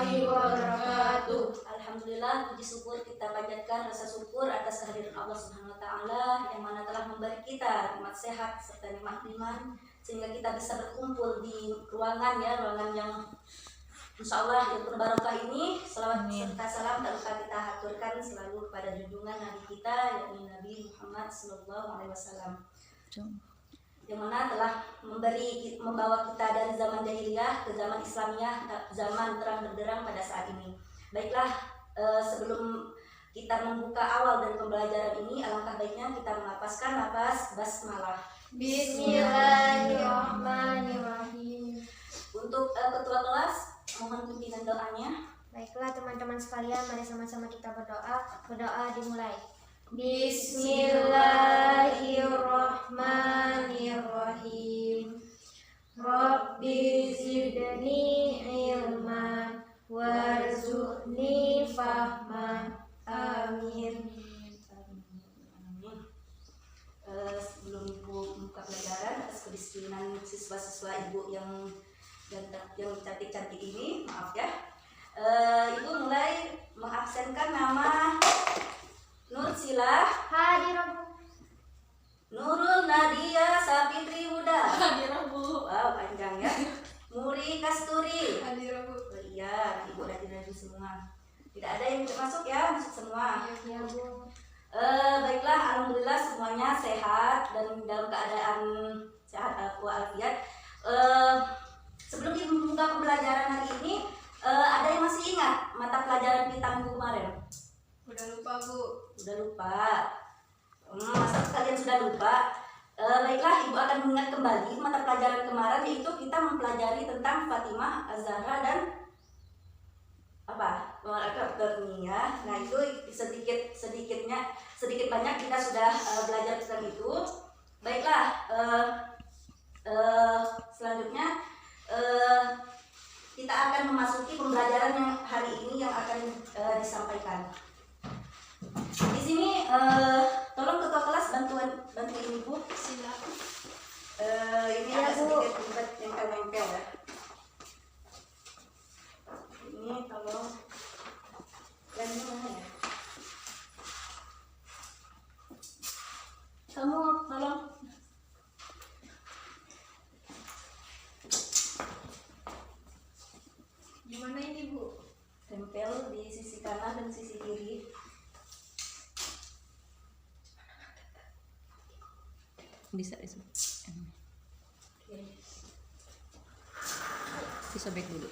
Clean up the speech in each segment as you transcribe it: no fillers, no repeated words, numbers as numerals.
warahmatullahi wabarakatuh. Alhamdulillah, puji syukur kita panjatkan rasa syukur atas kehadiran Allah Subhanahu wa taala yang mana telah memberi kita nikmat sehat serta nikmat iman sehingga kita bisa berkumpul di ruangan yang insya Allah yang berbarokah ini. Selawat serta salam tak lupa kita haturkan selalu kepada junjungan Nabi kita yakni Nabi Muhammad SAW yang mana telah membawa kita dari zaman jahiliyah ke zaman Islamiyah, zaman terang benderang pada saat ini. Baiklah, sebelum kita membuka awal dari pembelajaran ini, alangkah baiknya kita menghafazkan nafas basmalah. Bismillahirrahmanirrahim. Untuk ketua kelas, mohon pimpinan doanya. Baiklah teman-teman sekalian, mari sama-sama kita berdoa. Berdoa dimulai. Bismillahirrahmanirrahim. Rabbi zidni ilman warzuqni fahman. Amin. Sebelum ibu buka pelajaran, atas kedisiplinan siswa-siswa ibu yang cantik-cantik ini, maaf ya, ibu mulai mengabsenkan nama Nur Sila Hadir. Nurul Nadia Sapitri Huda. Hadir Bu. Wow, panjang ya. Muri Kasturi. Hadir Bu. Oh iya, ibu hadir semua. Tidak ada yang tidak masuk ya, masuk semua. Ya Bu. Baiklah, alhamdulillah semuanya sehat dan dalam keadaan sehat walafiat. Sebelum membuka pembelajaran hari ini, ada yang masih ingat mata pelajaran kita minggu kemarin? Udah lupa Bu. Udah lupa. Masa kalian sudah lupa? Baiklah, ibu akan mengingat kembali mata pelajaran kemarin, yaitu kita mempelajari tentang Fatimah, Az-Zahra dan apa? Karakternya. Nah, itu sedikit banyak kita sudah belajar tentang itu. Baiklah, selanjutnya kita akan memasuki pembelajaran yang hari ini yang akan disampaikan. Di sini tolong ketua kelas bantuin ibu. Silakan. Ini Ya, agak Bu. sedikit ribet nempel-nempel ya. Ini tolong yang ini mana ya? Kamu tolong. Gimana ini Bu? Tempel di sisi kanan dan sisi kiri. Bisa disobek dulu.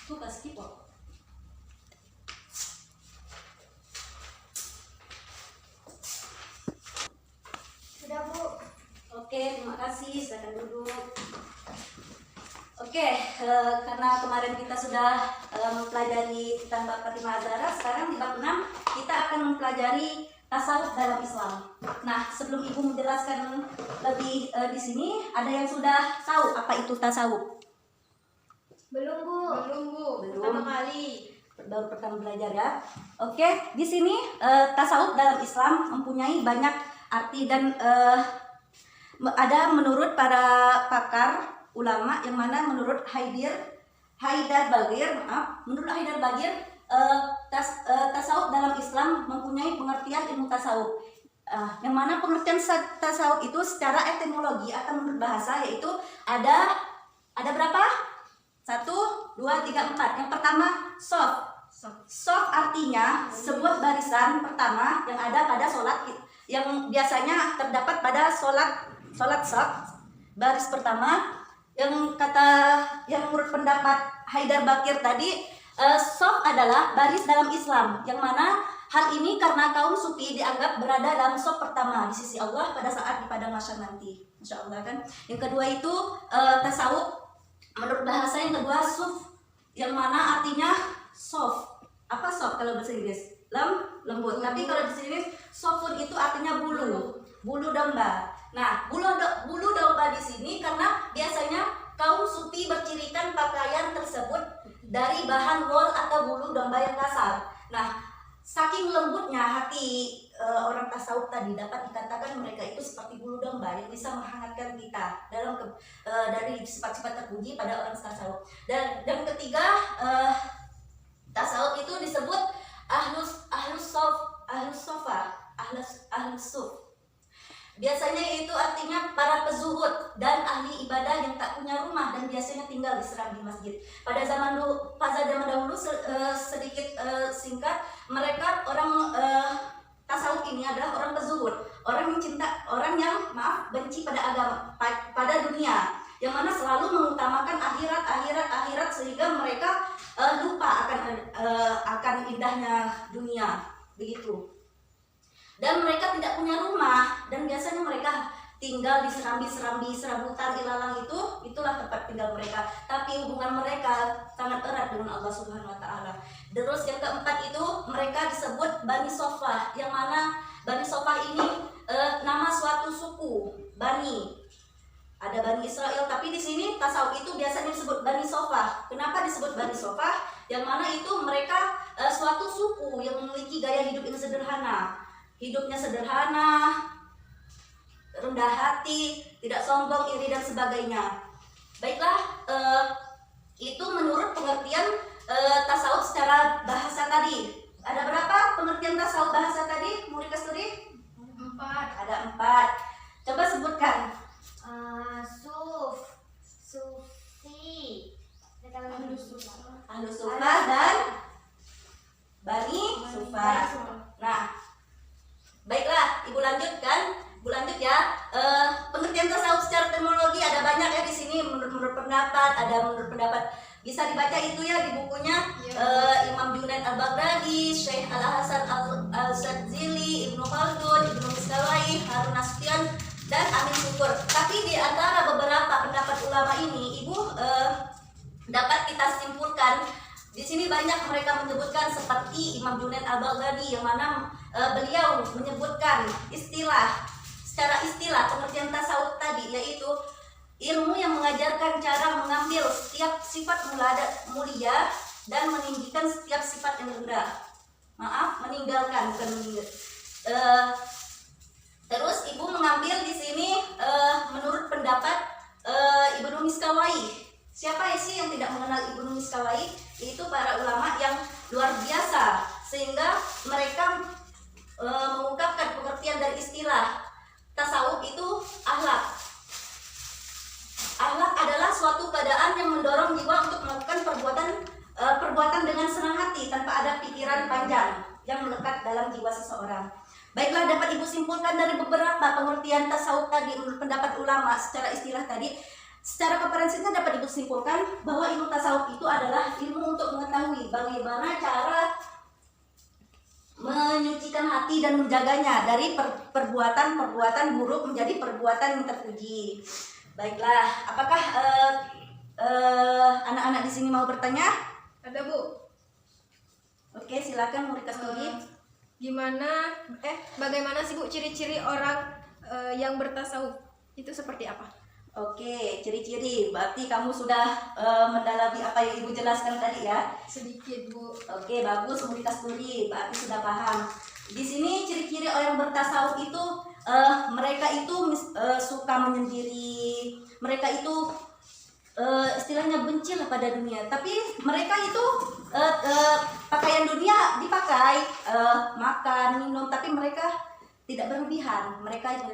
Tuh kasih kok. Sudah Bu. Oke, terima kasih. Silakan duduk. Oke, karena kemarin kita sudah mempelajari tentang bab Fatimah Az-Zahra, sekarang di bab 6 kita akan mempelajari tasawuf dalam Islam. Nah, sebelum ibu menjelaskan lebih di sini, ada yang sudah tahu apa itu tasawuf? Belum Bu. Belum Bu. Belum. Pertama kali. Baru pertama belajar ya. Oke, di sini tasawuf dalam Islam mempunyai banyak arti dan ada menurut para pakar ulama yang mana menurut Haidar Bagir tasawuf dalam Islam mempunyai pengertian ilmu tasawuf. Yang mana pengertian tasawuf itu secara etimologi atau menurut bahasa yaitu ada berapa? 1, 2, 3, 4. Yang pertama soft. Soft artinya sebuah barisan pertama yang ada pada sholat yang biasanya terdapat pada sholat soft. Baris pertama yang menurut pendapat Haidar Bagir tadi, soft adalah baris dalam Islam, yang mana hal ini karena kaum sufi dianggap berada dalam soft pertama di sisi Allah pada saat di padang mahsyar nanti, insya Allah kan. Yang kedua itu tasawuf. Menurut bahasa yang kedua suf, yang mana artinya soft. Apa soft kalau bahasa Inggris? Lembut. Tapi kalau bahasa Inggris sofun itu artinya bulu domba. Nah, bulu domba di sini karena biasanya kaum sufi bercirikan pakaian tersebut dari bahan wol atau bulu domba yang kasar. Nah, saking lembutnya hati orang tasawuf tadi, dapat dikatakan mereka itu seperti bulu domba yang bisa menghangatkan kita dari sifat-sifat terpuji pada orang tasawuf. Dan ketiga, tasawuf itu disebut ahlus suf. Biasanya itu artinya para pezuhud dan ahli ibadah yang tak punya rumah dan biasanya tinggal di serambi masjid. Pada zaman dahulu sedikit singkat, mereka orang tasawuf ini adalah orang pezuhud, orang yang benci pada agama, pada dunia, yang mana selalu mengutamakan akhirat sehingga mereka lupa akan indahnya dunia, begitu. Dan mereka tidak punya rumah dan biasanya mereka tinggal di serambi-serambi, serabutan, ilalang itulah tempat tinggal mereka. Tapi hubungan mereka sangat erat dengan Allah Subhanahu wa taala. Terus yang keempat itu mereka disebut Bani Sofah, yang mana Bani Sofah ini nama suatu suku, Bani. Ada Bani Israel, tapi di sini tasawuf itu biasanya disebut Bani Sofah. Kenapa disebut Bani Sofah? Yang mana itu mereka suatu suku yang memiliki gaya hidup yang sederhana. Hidupnya sederhana, rendah hati, tidak sombong, iri dan sebagainya. Baiklah, itu menurut pengertian tasawuf secara bahasa tadi. Ada berapa pengertian tasawuf bahasa tadi, Muri Kasturi? 4. Ada 4. Coba sebutkan. Sufi, Ahlus Sufah dan Bani Sufah. Nah, baiklah, Ibu lanjut ya. Pengertian tasawuf secara terminologi ada banyak ya di sini. Menurut pendapat bisa dibaca itu ya di bukunya Imam Junaid Al-Baghdadi, Syekh Al-Hasan Al-Sadzili, Ibnu Khaldun, Ibnu Miskawai, Harun Nasution, dan Amin Syukur. Tapi di antara beberapa pendapat ulama ini, Ibu dapat kita simpulkan di sini banyak mereka menyebutkan seperti Imam Junaid Al-Baghdadi, yang mana beliau menyebutkan secara istilah pengertian tasawuf tadi, yaitu ilmu yang mengajarkan cara mengambil setiap sifat mulia dan meninggikan setiap sifat yang rendah. Meninggalkan, bukan meninggal. Terus Ibu mengambil di sini menurut pendapat Ibnu Miskawai. Siapa sih yang tidak mengenal Ibnu Miskawai? Itu para ulama yang luar biasa, sehingga mereka mengungkapkan pengertian dari istilah tasawuf itu akhlak. Akhlak adalah suatu keadaan yang mendorong jiwa untuk melakukan perbuatan dengan senang hati tanpa ada pikiran panjang yang melekat dalam jiwa seseorang. Baiklah, dapat Ibu simpulkan dari beberapa pengertian tasawuf tadi menurut pendapat ulama secara istilah tadi. Secara komprehensifnya dapat Ibu simpulkan bahwa ilmu tasawuf itu adalah ilmu untuk mengetahui bagaimana cara menyucikan hati dan menjaganya dari perbuatan buruk menjadi perbuatan yang terpuji. Baiklah, apakah anak-anak di sini mau bertanya? Ada, Bu. Oke, silakan Muri Kasturi. Bagaimana sih, Bu, ciri-ciri orang yang bertasawuf? Itu seperti apa? Oke, ciri-ciri. Berarti kamu sudah mendalami apa yang Ibu jelaskan tadi ya? Sedikit, Bu. Oke, bagus, Muri Kasturi. Berarti sudah paham. Di sini ciri-ciri orang bertasawuf itu mereka itu suka menyendiri. Mereka itu istilahnya benci lah pada dunia. Tapi mereka itu pakaian dunia dipakai, makan, minum, tapi mereka tidak berlebihan. Mereka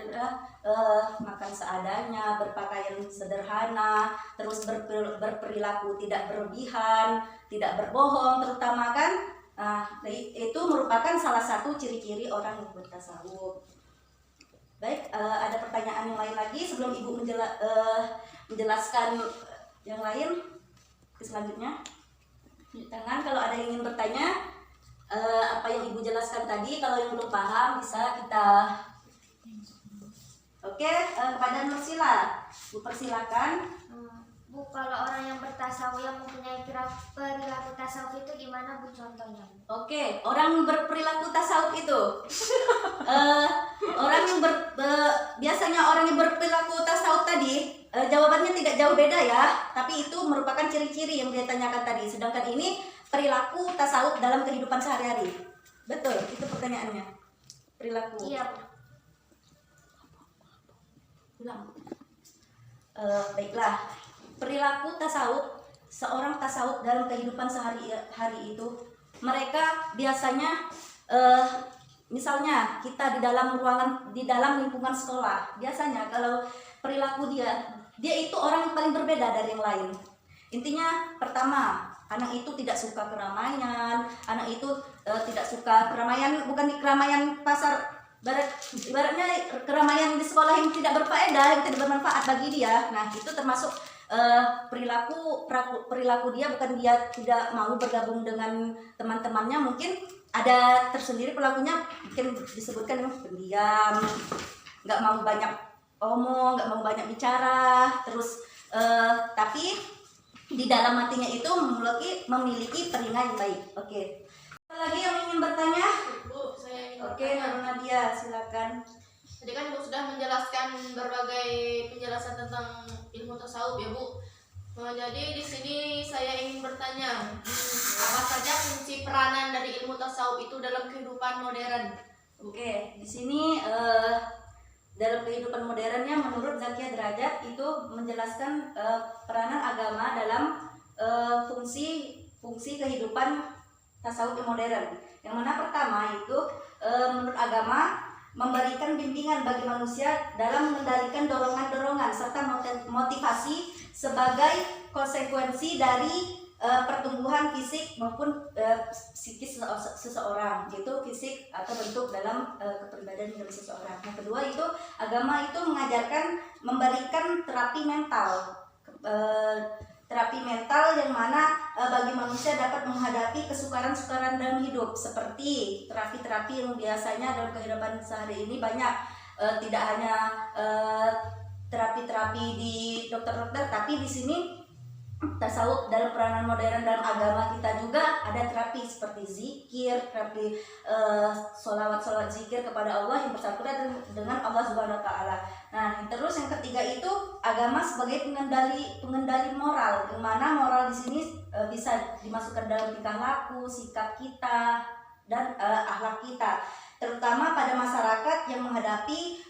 makan seadanya, berpakaian sederhana, terus berperilaku tidak berlebihan, tidak berbohong, terutama kan. Itu merupakan salah satu ciri-ciri orang yang bertasawuf. Baik, ada pertanyaan yang lain lagi sebelum Ibu menjelaskan yang lain selanjutnya? Tangan kalau ada yang ingin bertanya apa yang Ibu jelaskan tadi. Kalau yang belum paham bisa kita. Oke, kepada Nursila, Bu persilakan. Bu, kalau orang yang bertasawuf yang mempunyai perilaku tasawuf itu gimana, Bu, contohnya? Oke, orang berperilaku tasawuf itu biasanya orang yang berperilaku tasawuf tadi jawabannya tidak jauh beda ya, tapi itu merupakan ciri-ciri yang dia tanyakan tadi. Sedangkan ini perilaku tasawuf dalam kehidupan sehari-hari. Betul, itu pertanyaannya. Perilaku. Iya, Bu. Ulang. Baiklah, perilaku tasawuf, seorang tasawuf dalam kehidupan sehari-hari itu, mereka biasanya misalnya kita di dalam ruangan, di dalam lingkungan sekolah, biasanya kalau perilaku dia itu orang yang paling berbeda dari yang lain. Intinya pertama, anak itu tidak suka keramaian, anak itu tidak suka keramaian, bukan di keramaian pasar, ibaratnya keramaian di sekolah yang tidak berfaedah, yang tidak bermanfaat bagi dia. Nah, itu termasuk perilaku dia, bukan dia tidak mau bergabung dengan teman-temannya, mungkin ada tersendiri perilakunya, mungkin disebutkan pendiam, nggak mau banyak omong, nggak mau banyak bicara, terus tapi di dalam hatinya itu memiliki telinga yang baik. Oke. Ada lagi yang ingin bertanya? Bu, saya ingin Oke, bertanya. Nadia, silakan. Tadi kan Bu sudah menjelaskan berbagai penjelasan tentang ilmu tasawuf ya Bu. Jadi di sini saya ingin bertanya, apa saja fungsi peranan dari ilmu tasawuf itu dalam kehidupan modern? Oke, di sini dalam kehidupan modernnya menurut Zakia Derajat itu menjelaskan peranan agama dalam fungsi kehidupan tasawuf yang modern. Yang mana pertama itu menurut agama memberikan bimbingan bagi manusia dalam mengendalikan dorongan-dorongan serta motivasi sebagai konsekuensi dari pertumbuhan fisik maupun psikis seseorang, yaitu fisik atau bentuk dalam kepribadian dari seseorang. Yang kedua itu agama itu mengajarkan memberikan terapi mental yang mana bagi manusia dapat menghadapi kesukaran-sukaran dalam hidup, seperti terapi-terapi yang biasanya dalam kehidupan sehari ini banyak, tidak hanya terapi-terapi di dokter-dokter, tapi di sini tasawuf dalam peranan modern dalam agama kita juga ada terapi seperti zikir, terapi sholawat zikir kepada Allah yang bersangkutan dengan Allah Subhanahu Wa Taala. Nah, terus yang ketiga itu agama sebagai pengendali moral, yang mana moral di sini bisa dimasukkan dalam tingkah laku, sikap kita dan akhlak kita, terutama pada masyarakat yang menghadapi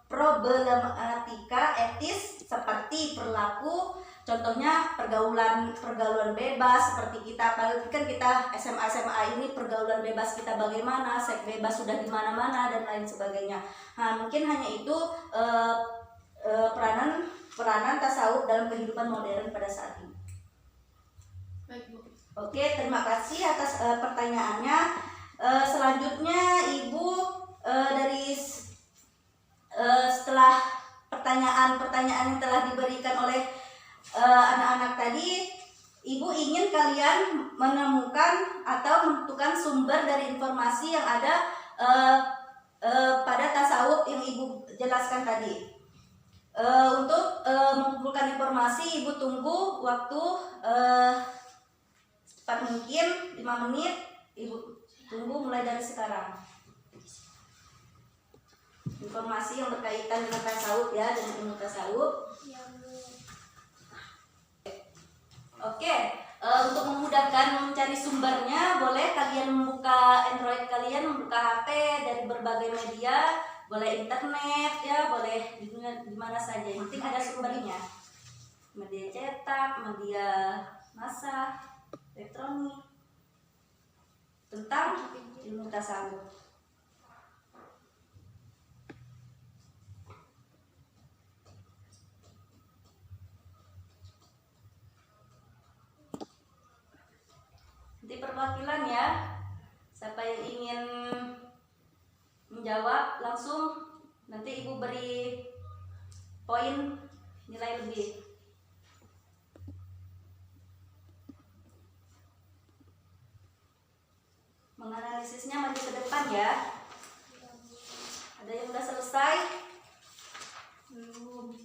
problematika etis seperti perilaku. Contohnya pergaulan bebas seperti kita, apalagi kan kita SMA ini pergaulan bebas kita bagaimana, seks bebas sudah di mana-mana dan lain sebagainya. Nah, mungkin hanya itu peranan tasawuf dalam kehidupan modern pada saat ini. Baik Bu. Oke, terima kasih atas pertanyaannya. Selanjutnya Ibu dari setelah pertanyaan-pertanyaan yang telah diberikan oleh anak-anak tadi, Ibu ingin kalian menemukan atau menentukan sumber dari informasi yang ada pada tasawuf yang Ibu jelaskan tadi. Untuk mengumpulkan informasi, Ibu tunggu waktu cepat mungkin 5 menit. Ibu tunggu mulai dari sekarang. Informasi yang berkaitan dengan tasawuf ya, dengan ilmu tasawuf. Iya, Bu. Oke, untuk memudahkan mencari sumbernya, boleh kalian membuka Android kalian, membuka HP dari berbagai media, boleh internet ya, boleh di mana saja. Yang penting ada sumbernya. Media cetak, media massa, elektronik, tentang ilmu tasawuf. Nanti perwakilan ya, siapa yang ingin menjawab langsung, nanti Ibu beri poin nilai lebih. Menganalisisnya maju ke depan ya. Ada yang udah selesai? Belum.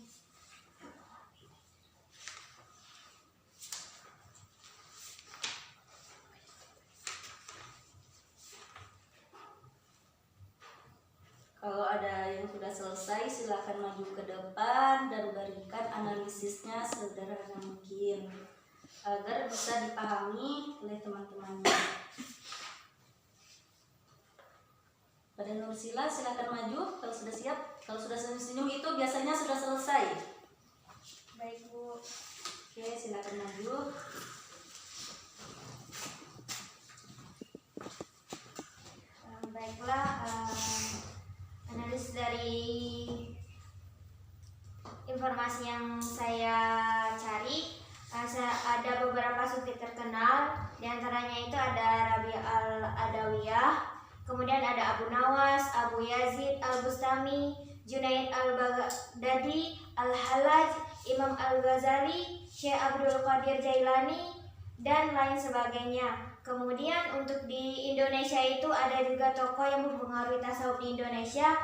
Kalau ada yang sudah selesai, silakan maju ke depan dan berikan analisisnya sederhana mungkin. agar bisa dipahami oleh teman-temannya. Pada Nursila silakan maju kalau sudah siap. Kalau sudah senyum-senyum itu biasanya sudah selesai. Baik Bu. Oke, silakan maju. Baiklah, analis dari informasi yang saya cari, ada beberapa sufi terkenal. Di antaranya itu ada Rabi al-Adawiyah, kemudian ada Abu Nawas, Abu Yazid al-Bustami, Junaid al-Baghdadi, Al-Hallaj, Imam Al-Ghazali, Syekh Abdul Qadir Jailani, dan lain sebagainya. Kemudian untuk di Indonesia itu ada juga tokoh yang mempengaruhi tasawuf di Indonesia.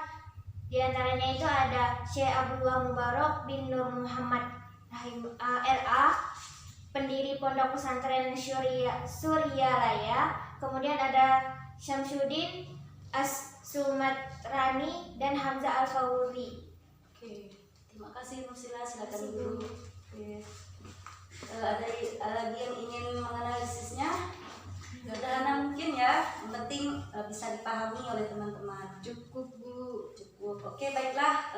Di antaranya itu ada Syekh Abdullah Mubarak bin Nur Muhammad LA, pendiri Pondok Pesantren Suryalaya. Kemudian ada Syamsuddin As-Sumatrani dan Hamzah Al-Fawzi. Oke, terima kasih Nursila, silakan dulu. Oke. Ada lagi yang ingin menganalisisnya? Sederhana mungkin ya, yang penting bisa dipahami oleh teman-teman. Cukup Bu. Cukup. Oke, baiklah.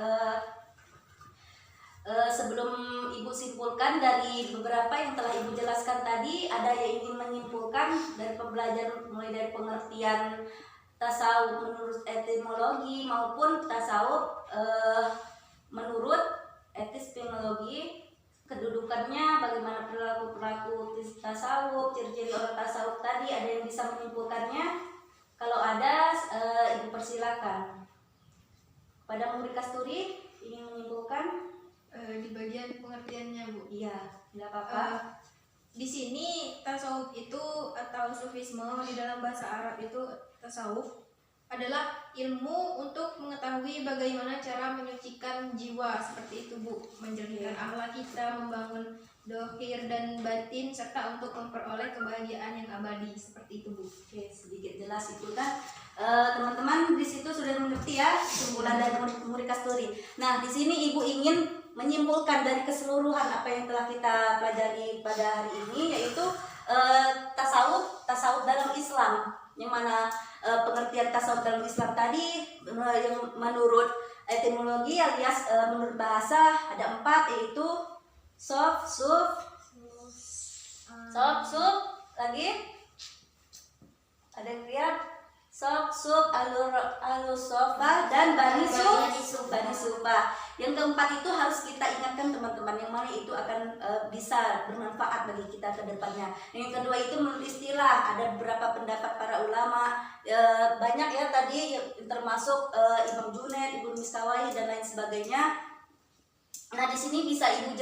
Sebelum Ibu simpulkan dari beberapa yang telah Ibu jelaskan tadi, ada yang ingin menyimpulkan dari pembelajaran mulai dari pengertian tasawuf menurut etimologi maupun tasawuf menurut epistemologi, kedudukannya, bagaimana perilaku tasawuf, ciri-ciri orang tasawuf tadi, ada yang bisa menyimpulkannya? Kalau ada, Ibu persilakan. Pada Muri Kasturi ingin menyimpulkan? Di bagian pengertiannya Bu. Iya, tidak apa-apa. Di sini tasawuf itu atau sufisme di dalam bahasa Arab itu tasawuf adalah ilmu untuk mengetahui bagaimana cara menyucikan jiwa, seperti itu Bu, menjernihkan akhlak kita, membangun dohir dan batin, serta untuk memperoleh kebahagiaan yang abadi, seperti itu Bu. Oke, sedikit jelas itu kan. Teman-teman di situ sudah mengerti ya kesimpulan dari Muri Kasturi. Nah, di sini Ibu ingin menyimpulkan dari keseluruhan apa yang telah kita pelajari pada hari ini, yaitu tasawuf dalam Islam, yang mana pengertian tasawuf dalam Islam tadi yang menurut etimologi alias menurut bahasa ada 4, yaitu sof, suf, lagi ada yang lihat sof, suf, alusofa, dan bani sufa. Yang keempat itu harus kita ingatkan teman-teman, yang mana itu akan bisa bermanfaat bagi kita ke depannya. Yang kedua itu menurut istilah, ada beberapa pendapat para ulama, banyak ya tadi, termasuk Imam Junaid, Ibnu Miskawai dan lain sebagainya. Nah, di sini bisa Ibu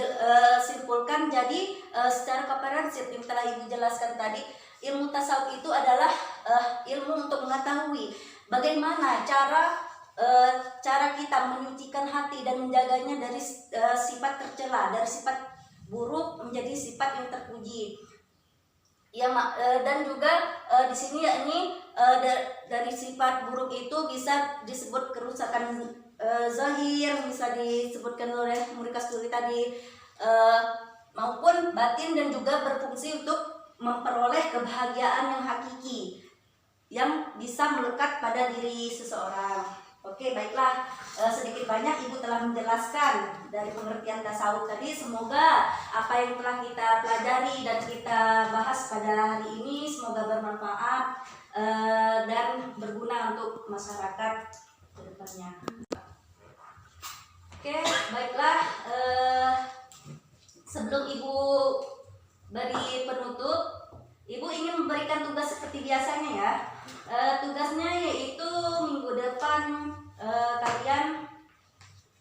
simpulkan, jadi secara komprehensif yang telah Ibu jelaskan tadi, ilmu tasawuf itu adalah ilmu untuk mengetahui bagaimana cara kita menyucikan hati dan menjaganya dari sifat tercela, dari sifat buruk menjadi sifat yang terpuji. Ya, dan juga di sini yakni dari sifat buruk itu bisa disebut kerusakan zahir, bisa disebutkan oleh Muri Kasturi tadi, maupun batin, dan juga berfungsi untuk memperoleh kebahagiaan yang hakiki yang bisa melekat pada diri seseorang. Oke, baiklah, sedikit banyak Ibu telah menjelaskan dari pengertian tasawuf tadi. Semoga apa yang telah kita pelajari dan kita bahas pada hari ini semoga bermanfaat dan berguna untuk masyarakat ke depannya. Oke, baiklah, sebelum Ibu beri penutup, Ibu ingin memberikan tugas seperti biasanya ya. Tugasnya yaitu minggu depan kalian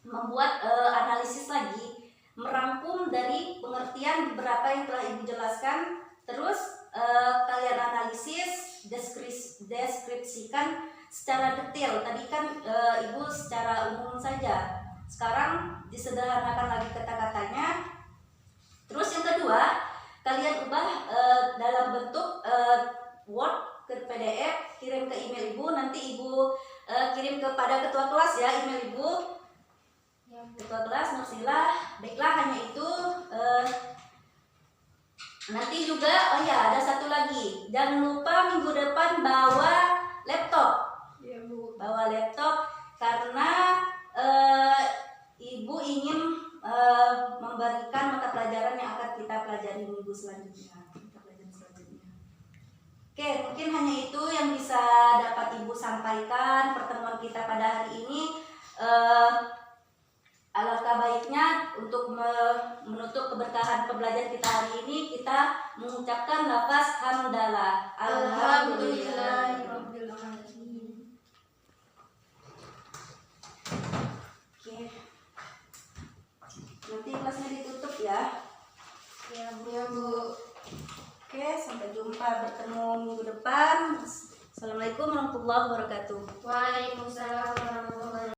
membuat analisis lagi, merangkum dari pengertian beberapa yang telah Ibu jelaskan. Terus kalian analisis, deskripsikan secara detail. Tadi kan Ibu secara umum saja. Sekarang disederhanakan lagi kata-katanya. Terus yang kedua, kalian ubah dalam bentuk Word ke PDF, kirim ke email Ibu. Nanti Ibu kirim kepada ketua kelas ya, email Ibu. Ketua kelas Nursila. Baiklah, hanya itu. Nanti juga, oh ya ada satu lagi, jangan lupa minggu depan bawa laptop. Iya Bu. Bawa laptop karena ibu ingin memberikan mata pelajaran yang akan kita pelajari minggu selanjutnya. Oke, mungkin hanya itu yang bisa dapat ibu sampaikan pertemuan kita pada hari ini. Alangkah baiknya untuk menutup keberkahan pembelajaran kita hari ini, kita mengucapkan lafaz hamdalah. Alhamdulillahirabbil alamin. Oke. Nanti kelasnya ditutup ya. Ya Bu. Oke, sampai jumpa, bertemu minggu depan. Assalamualaikum warahmatullahi wabarakatuh. Waalaikumsalam warahmatullahi wabarakatuh.